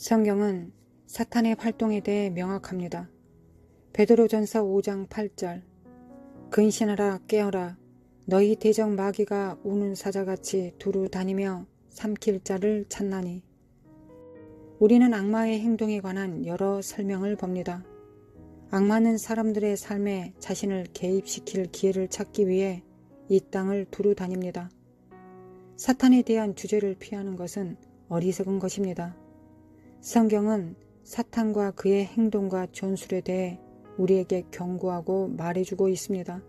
성경은 사탄의 활동에 대해 명확합니다. 베드로전서 5장 8절 근신하라 깨어라 너희 대적 마귀가 우는 사자같이 두루 다니며 삼킬 자를 찾나니. 우리는 악마의 행동에 관한 여러 설명을 봅니다. 악마는 사람들의 삶에 자신을 개입시킬 기회를 찾기 위해 이 땅을 두루 다닙니다. 사탄에 대한 주제를 피하는 것은 어리석은 것입니다. 성경은 사탄과 그의 행동과 전술에 대해 우리에게 경고하고 말해주고 있습니다.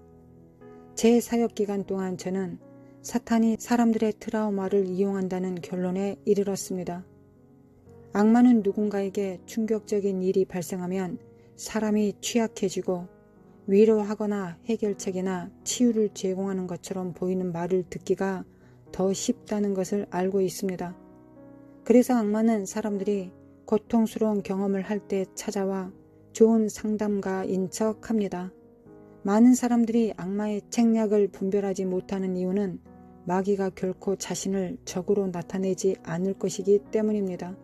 제 사역기간 동안 저는 사탄이 사람들의 트라우마를 이용한다는 결론에 이르렀습니다. 악마는 누군가에게 충격적인 일이 발생하면 사람이 취약해지고 위로하거나 해결책이나 치유를 제공하는 것처럼 보이는 말을 듣기가 더 쉽다는 것을 알고 있습니다. 그래서 악마는 사람들이 고통스러운 경험을 할 때 찾아와 좋은 상담가인 척합니다. 많은 사람들이 악마의 책략을 분별하지 못하는 이유는 마귀가 결코 자신을 적으로 나타내지 않을 것이기 때문입니다.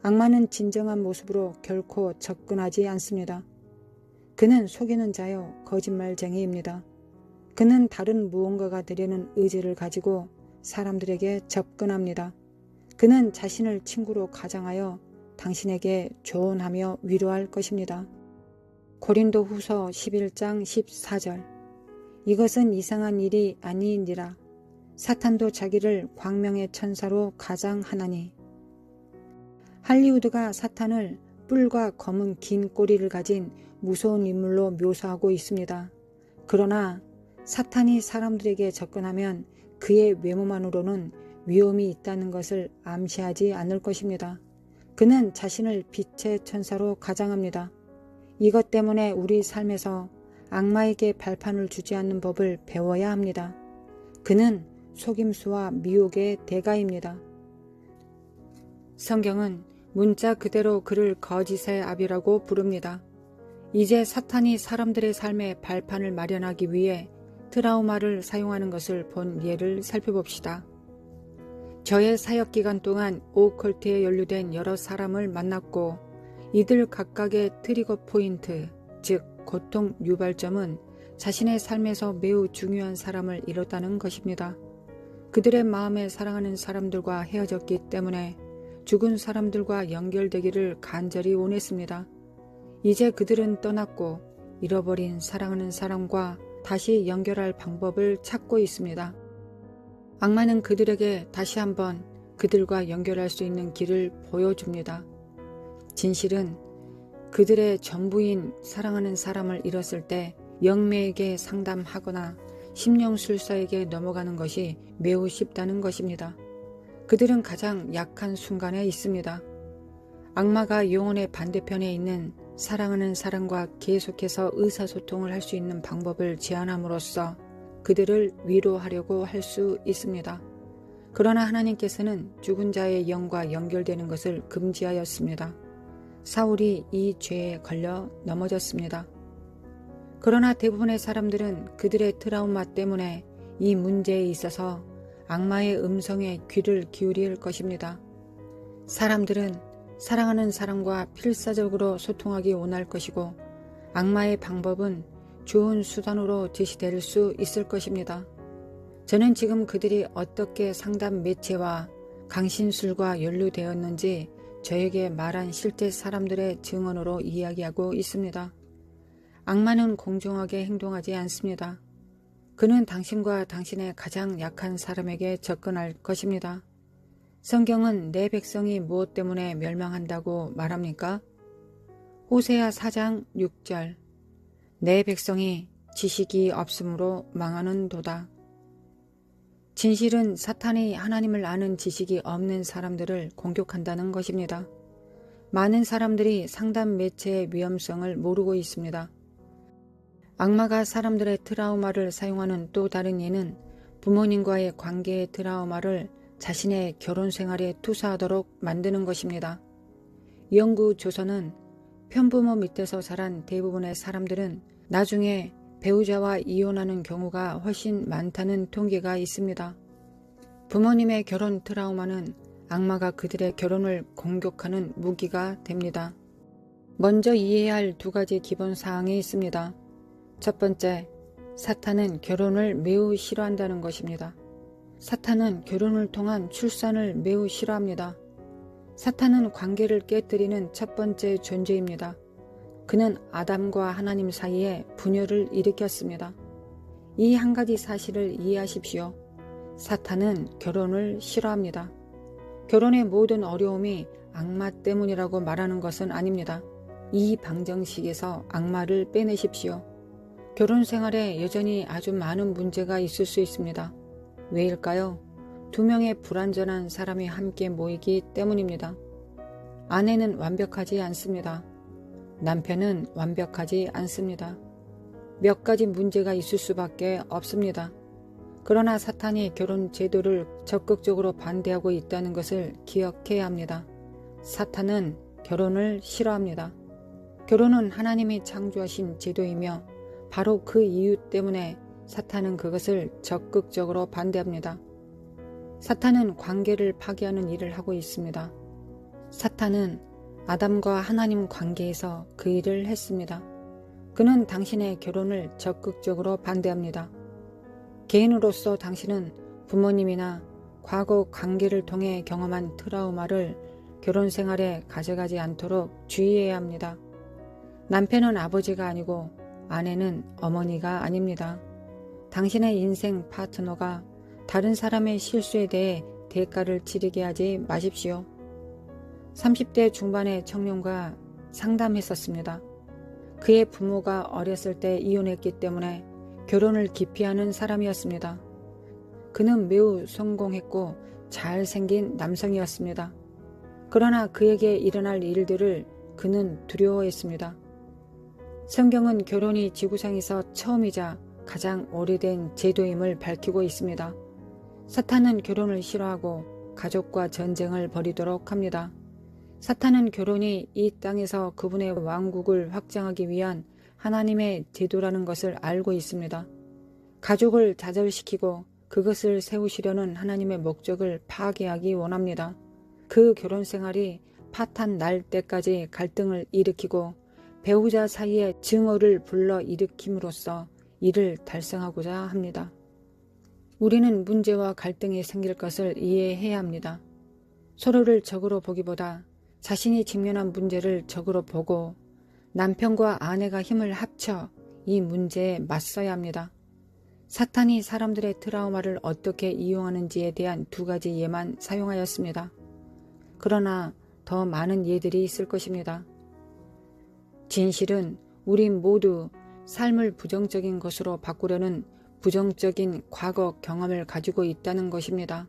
악마는 진정한 모습으로 결코 접근하지 않습니다. 그는 속이는 자요 거짓말쟁이입니다. 그는 다른 무언가가 되려는 의지를 가지고 사람들에게 접근합니다. 그는 자신을 친구로 가장하여 당신에게 조언하며 위로할 것입니다. 고린도후서 11장 14절 이것은 이상한 일이 아니니라. 사탄도 자기를 광명의 천사로 가장하나니. 할리우드가 사탄을 뿔과 검은 긴 꼬리를 가진 무서운 인물로 묘사하고 있습니다. 그러나 사탄이 사람들에게 접근하면 그의 외모만으로는 위험이 있다는 것을 암시하지 않을 것입니다. 그는 자신을 빛의 천사로 가장합니다. 이것 때문에 우리 삶에서 악마에게 발판을 주지 않는 법을 배워야 합니다. 그는 속임수와 미혹의 대가입니다. 성경은 문자 그대로 그를 거짓의 아비라고 부릅니다. 이제 사탄이 사람들의 삶에 발판을 마련하기 위해 트라우마를 사용하는 것을 본 예를 살펴봅시다. 저의 사역기간 동안 오컬트에 연루된 여러 사람을 만났고 이들 각각의 트리거 포인트, 즉 고통 유발점은 자신의 삶에서 매우 중요한 사람을 잃었다는 것입니다. 그들의 마음에 사랑하는 사람들과 헤어졌기 때문에 죽은 사람들과 연결되기를 간절히 원했습니다. 이제 그들은 떠났고 잃어버린 사랑하는 사람과 다시 연결할 방법을 찾고 있습니다. 악마는 그들에게 다시 한번 그들과 연결할 수 있는 길을 보여줍니다. 진실은 그들의 전부인 사랑하는 사람을 잃었을 때 영매에게 상담하거나 심령술사에게 넘어가는 것이 매우 쉽다는 것입니다. 그들은 가장 약한 순간에 있습니다. 악마가 영혼의 반대편에 있는 사랑하는 사람과 계속해서 의사소통을 할 수 있는 방법을 제안함으로써 그들을 위로하려고 할 수 있습니다. 그러나 하나님께서는 죽은 자의 영과 연결되는 것을 금지하였습니다. 사울이 이 죄에 걸려 넘어졌습니다. 그러나 대부분의 사람들은 그들의 트라우마 때문에 이 문제에 있어서 악마의 음성에 귀를 기울일 것입니다. 사람들은 사랑하는 사람과 필사적으로 소통하기 원할 것이고 악마의 방법은 좋은 수단으로 제시될 수 있을 것입니다. 저는 지금 그들이 어떻게 상담 매체와 강신술과 연루되었는지 저에게 말한 실제 사람들의 증언으로 이야기하고 있습니다. 악마는 공정하게 행동하지 않습니다. 그는 당신과 당신의 가장 약한 사람에게 접근할 것입니다. 성경은 내 백성이 무엇 때문에 멸망한다고 말합니까? 호세아 4장 6절 내 백성이 지식이 없으므로 망하는도다. 진실은 사탄이 하나님을 아는 지식이 없는 사람들을 공격한다는 것입니다. 많은 사람들이 상담 매체의 위험성을 모르고 있습니다. 악마가 사람들의 트라우마를 사용하는 또 다른 예는 부모님과의 관계의 트라우마를 자신의 결혼 생활에 투사하도록 만드는 것입니다. 연구조서는 편부모 밑에서 자란 대부분의 사람들은 나중에 배우자와 이혼하는 경우가 훨씬 많다는 통계가 있습니다. 부모님의 결혼 트라우마는 악마가 그들의 결혼을 공격하는 무기가 됩니다. 먼저 이해해야 할 두 가지 기본 사항이 있습니다. 첫 번째, 사탄은 결혼을 매우 싫어한다는 것입니다. 사탄은 결혼을 통한 출산을 매우 싫어합니다. 사탄은 관계를 깨뜨리는 첫 번째 존재입니다. 그는 아담과 하나님 사이에 분열을 일으켰습니다. 이 한 가지 사실을 이해하십시오. 사탄은 결혼을 싫어합니다. 결혼의 모든 어려움이 악마 때문이라고 말하는 것은 아닙니다. 이 방정식에서 악마를 빼내십시오. 결혼 생활에 여전히 아주 많은 문제가 있을 수 있습니다. 왜일까요? 두 명의 불완전한 사람이 함께 모이기 때문입니다. 아내는 완벽하지 않습니다. 남편은 완벽하지 않습니다. 몇 가지 문제가 있을 수밖에 없습니다. 그러나 사탄이 결혼 제도를 적극적으로 반대하고 있다는 것을 기억해야 합니다. 사탄은 결혼을 싫어합니다. 결혼은 하나님이 창조하신 제도이며 바로 그 이유 때문에 사탄은 그것을 적극적으로 반대합니다. 사탄은 관계를 파괴하는 일을 하고 있습니다. 사탄은 아담과 하나님 관계에서 그 일을 했습니다. 그는 당신의 결혼을 적극적으로 반대합니다. 개인으로서 당신은 부모님이나 과거 관계를 통해 경험한 트라우마를 결혼 생활에 가져가지 않도록 주의해야 합니다. 남편은 아버지가 아니고 아내는 어머니가 아닙니다. 당신의 인생 파트너가 다른 사람의 실수에 대해 대가를 치르게 하지 마십시오. 30대 중반의 청년과 상담했었습니다. 그의 부모가 어렸을 때 이혼했기 때문에 결혼을 기피하는 사람이었습니다. 그는 매우 성공했고 잘생긴 남성이었습니다. 그러나 그에게 일어날 일들을 그는 두려워했습니다. 성경은 결혼이 지구상에서 처음이자 가장 오래된 제도임을 밝히고 있습니다. 사탄은 결혼을 싫어하고 가족과 전쟁을 벌이도록 합니다. 사탄은 결혼이 이 땅에서 그분의 왕국을 확장하기 위한 하나님의 제도라는 것을 알고 있습니다. 가족을 좌절시키고 그것을 세우시려는 하나님의 목적을 파괴하기 원합니다. 그 결혼 생활이 파탄 날 때까지 갈등을 일으키고 배우자 사이에 증오를 불러 일으킴으로써 이를 달성하고자 합니다. 우리는 문제와 갈등이 생길 것을 이해해야 합니다. 서로를 적으로 보기보다 자신이 직면한 문제를 적으로 보고 남편과 아내가 힘을 합쳐 이 문제에 맞서야 합니다. 사탄이 사람들의 트라우마를 어떻게 이용하는지에 대한 두 가지 예만 사용하였습니다. 그러나 더 많은 예들이 있을 것입니다. 진실은 우리 모두 삶을 부정적인 것으로 바꾸려는 부정적인 과거 경험을 가지고 있다는 것입니다.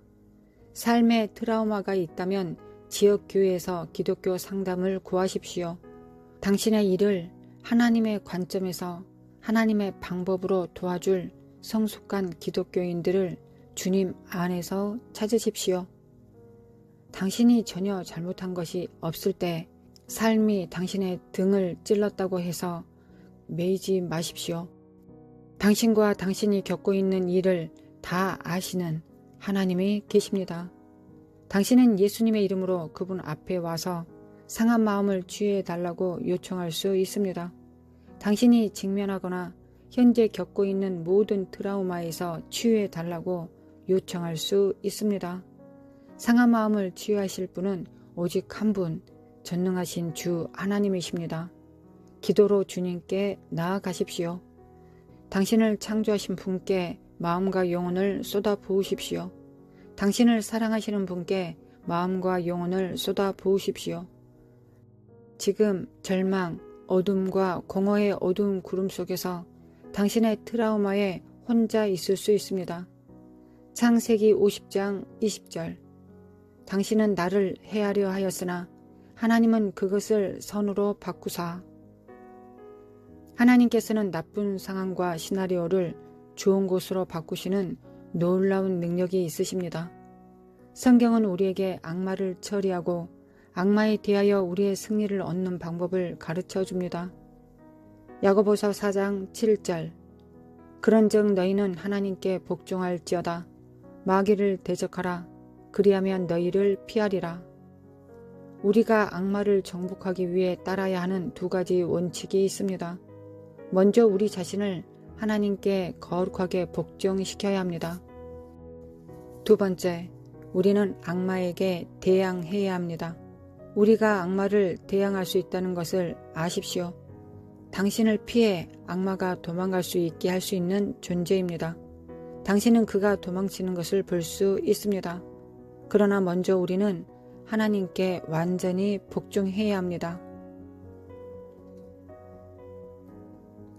삶에 트라우마가 있다면 지역교회에서 기독교 상담을 구하십시오. 당신의 일을 하나님의 관점에서 하나님의 방법으로 도와줄 성숙한 기독교인들을 주님 안에서 찾으십시오. 당신이 전혀 잘못한 것이 없을 때 삶이 당신의 등을 찔렀다고 해서 매이지 마십시오. 당신과 당신이 겪고 있는 일을 다 아시는 하나님이 계십니다. 당신은 예수님의 이름으로 그분 앞에 와서 상한 마음을 치유해 달라고 요청할 수 있습니다. 당신이 직면하거나 현재 겪고 있는 모든 트라우마에서 치유해 달라고 요청할 수 있습니다. 상한 마음을 치유하실 분은 오직 한 분, 전능하신 주 하나님이십니다. 기도로 주님께 나아가십시오. 당신을 창조하신 분께 마음과 영혼을 쏟아 부으십시오. 당신을 사랑하시는 분께 마음과 영혼을 쏟아 부으십시오. 지금 절망, 어둠과 공허의 어두운 구름 속에서 당신의 트라우마에 혼자 있을 수 있습니다. 창세기 50장 20절. 당신은 나를 해하려 하였으나 하나님은 그것을 선으로 바꾸사. 하나님께서는 나쁜 상황과 시나리오를 좋은 곳으로 바꾸시는 놀라운 능력이 있으십니다. 성경은 우리에게 악마를 처리하고 악마에 대하여 우리의 승리를 얻는 방법을 가르쳐 줍니다. 야고보서 4장 7절. 그런즉 너희는 하나님께 복종할지어다. 마귀를 대적하라. 그리하면 너희를 피하리라. 우리가 악마를 정복하기 위해 따라야 하는 두 가지 원칙이 있습니다. 먼저 우리 자신을 하나님께 거룩하게 복종시켜야 합니다. 두 번째, 우리는 악마에게 대항해야 합니다. 우리가 악마를 대항할 수 있다는 것을 아십시오. 당신을 피해 악마가 도망갈 수 있게 할 수 있는 존재입니다. 당신은 그가 도망치는 것을 볼 수 있습니다. 그러나 먼저 우리는 하나님께 완전히 복종해야 합니다.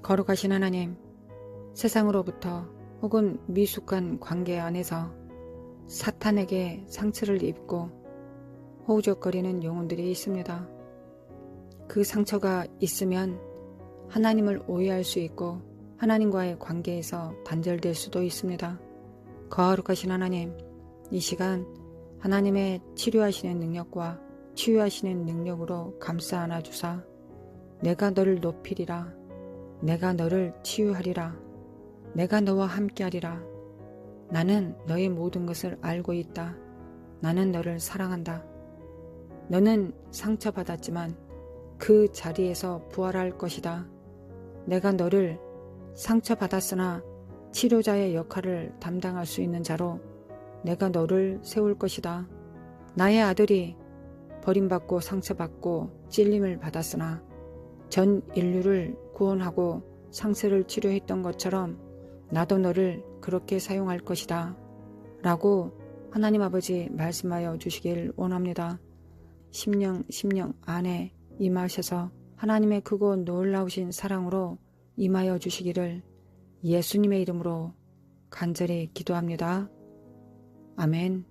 거룩하신 하나님, 세상으로부터 혹은 미숙한 관계 안에서 사탄에게 상처를 입고 허우적거리는 영혼들이 있습니다. 그 상처가 있으면 하나님을 오해할 수 있고 하나님과의 관계에서 단절될 수도 있습니다. 거룩하신 하나님, 이 시간 하나님의 치료하시는 능력과 치유하시는 능력으로 감싸 안아주사 내가 너를 높이리라. 내가 너를 치유하리라. 내가 너와 함께하리라. 나는 너의 모든 것을 알고 있다. 나는 너를 사랑한다. 너는 상처받았지만 그 자리에서 부활할 것이다. 내가 너를 상처받았으나 치료자의 역할을 담당할 수 있는 자로 내가 너를 세울 것이다. 나의 아들이 버림받고 상처받고 찔림을 받았으나 전 인류를 구원하고 상처를 치료했던 것처럼 나도 너를 그렇게 사용할 것이다. 라고 하나님 아버지 말씀하여 주시길 원합니다. 심령 안에 임하셔서 하나님의 크고 놀라우신 사랑으로 임하여 주시기를 예수님의 이름으로 간절히 기도합니다. 아멘.